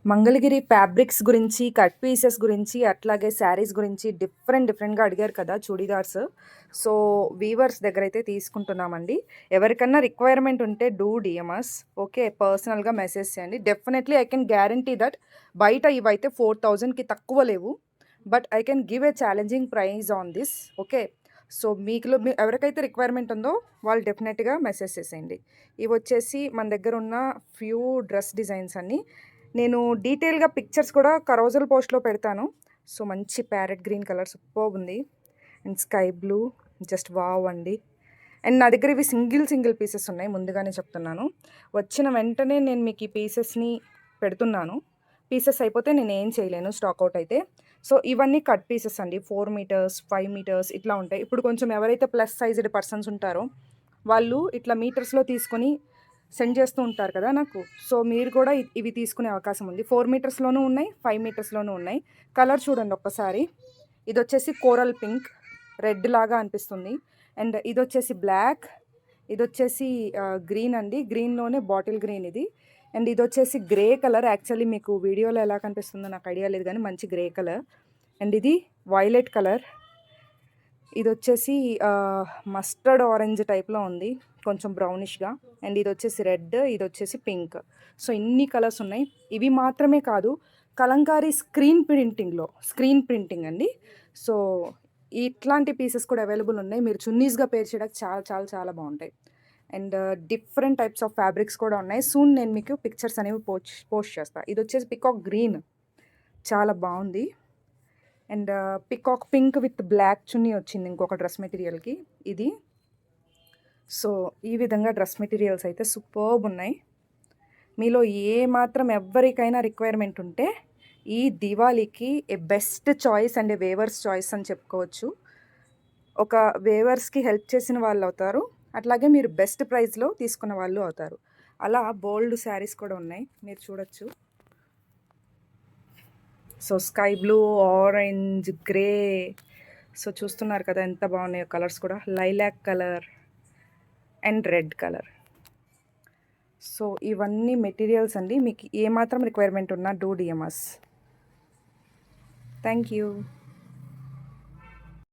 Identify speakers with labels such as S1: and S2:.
S1: Mangalagiri fabrics గురించి, cut pieces గురించి, అట్లాగే శారీస్ గురించి డిఫరెంట్‌గా అడిగారు కదా! చూడీదార్స్. సో, వీవర్స్ దగ్గరైతే తీసుకుంటున్నామండి. ఎవరికన్నా రిక్వైర్మెంట్ ఉంటే డీఎం అస్. ఓకే. పర్సనల్‌గా మెసేజ్ చేయండి. Definitely I can guarantee that బయట ఇవైతే 4000కి తక్కువ లేవు. But I can give a challenging price on this. Okay. So, ఎవరికైతే రిక్వైర్మెంట్ ఉందో వాళ్ళు డెఫినెట్‌గా మెసేజ్ చేసేయండి. ఇవొచ్చేసి మన దగ్గరున్న ఫ్యూ డ్రెస్ డిజైన్స్ అన్నీ. నేను డీటెయిల్‌గా పిక్చర్స్ కూడా కరోజల్ పోస్ట్‌లో పెడతాను. సో, మంచి ప్యారెట్ గ్రీన్ కలర్ సూపర్బుంది. And sky blue just wow అండి. అండ్ నా దగ్గర ఇవి సింగిల్ పీసెస్ ఉన్నాయి, ముందుగానే చెప్తున్నాను. వచ్చిన వెంటనే నేను మీకు ఈ పీసెస్‌ని పెడుతున్నాను. పీసెస్ అయిపోతే నేనేం చేయలేను స్టాక్ ఔట్ అయితే. సో, ఇవన్నీ కట్ పీసెస్ అండి. 4 మీటర్స్, 5 మీటర్స్ ఇట్లా ఉంటాయి. ఇప్పుడు కొంచెం ఎవరైతే ప్లస్ సైజ్డ్ పర్సన్స్ ఉంటారో వాళ్ళు ఇట్లా మీటర్స్‌లో తీసుకొని సెండ్ చేస్తూ ఉంటారు కదా నాకు. సో, మీరు కూడా ఇవి తీసుకునే అవకాశం ఉంది. 4 మీటర్స్‌లోనూ ఉన్నాయి, 5 మీటర్స్‌లోనూ ఉన్నాయి. కలర్ చూడండి ఒక్కసారి. ఇదొచ్చేసి కోరల్ పింక్, రెడ్ లాగా అనిపిస్తుంది. అండ్ ఇదొచ్చేసి బ్లాక్, ఇదొచ్చేసి గ్రీన్ అండి. గ్రీన్‌లోనే బాటిల్ గ్రీన్ ఇది. అండ్ ఇదొచ్చేసి గ్రే కలర్. యాక్చువల్లీ మీకు వీడియోలో ఎలా కనిపిస్తుందో నాకు ఐడియా లేదు కానీ మంచి గ్రే కలర్. అండ్ ఇది వైలెట్ కలర్. ఇదొచ్చేసి మస్టర్డ్ ఆరెంజ్ టైప్‌లో ఉంది, కొంచెం బ్రౌనిష్‌గా. అండ్ ఇదొచ్చేసి రెడ్, ఇదొచ్చేసి పింక్. సో, ఇన్ని కలర్స్ ఉన్నాయి. ఇవి మాత్రమే కాదు, కలంకారీ స్క్రీన్ ప్రింటింగ్ అండి. సో, ఇట్లాంటి పీసెస్ కూడా అవైలబుల్ ఉన్నాయి. మీరు చున్నీస్‌గా పేర్ చేయడానికి చాలా బాగుంటాయి. And different types of fabrics కూడా ఉన్నాయి. సూన్ నేను మీకు పిక్చర్స్ అనేవి పోస్ట్ చేస్తాను. ఇదొచ్చేసి పికాక్ గ్రీన్, చాలా బాగుంది. And peacock pink with black చున్నీ వచ్చింది ఇంకొక డ్రెస్ మెటీరియల్‌కి ఇది. సో, ఈ విధంగా డ్రెస్ మెటీరియల్స్ అయితే సూపర్బ్ ఉన్నాయి. మీలో ఏ మాత్రం ఎవ్వరికైనా రిక్వైర్మెంట్ ఉంటే ఈ దివాళీకి a best choice and weavers choice అని చెప్పుకోవచ్చు. ఒక వేవర్స్‌కి హెల్ప్ చేసిన వాళ్ళు అవుతారు. అట్లాగే మీరు బెస్ట్ ప్రైస్‌లో తీసుకున్న వాళ్ళు అవుతారు. అలా బోల్డ్ శారీస్ కూడా ఉన్నాయి, మీరు చూడొచ్చు. So, sky blue, orange, grey. So, చూస్తున్నారు కదా ఎంత బాగున్నాయో కలర్స్ కూడా. Lilac colour and red colour. So, ఇవన్నీ మెటీరియల్స్ అండి. మీకు ఏమాత్రం రిక్వైర్మెంట్ ఉన్నా డీఎం అస్. Thank you.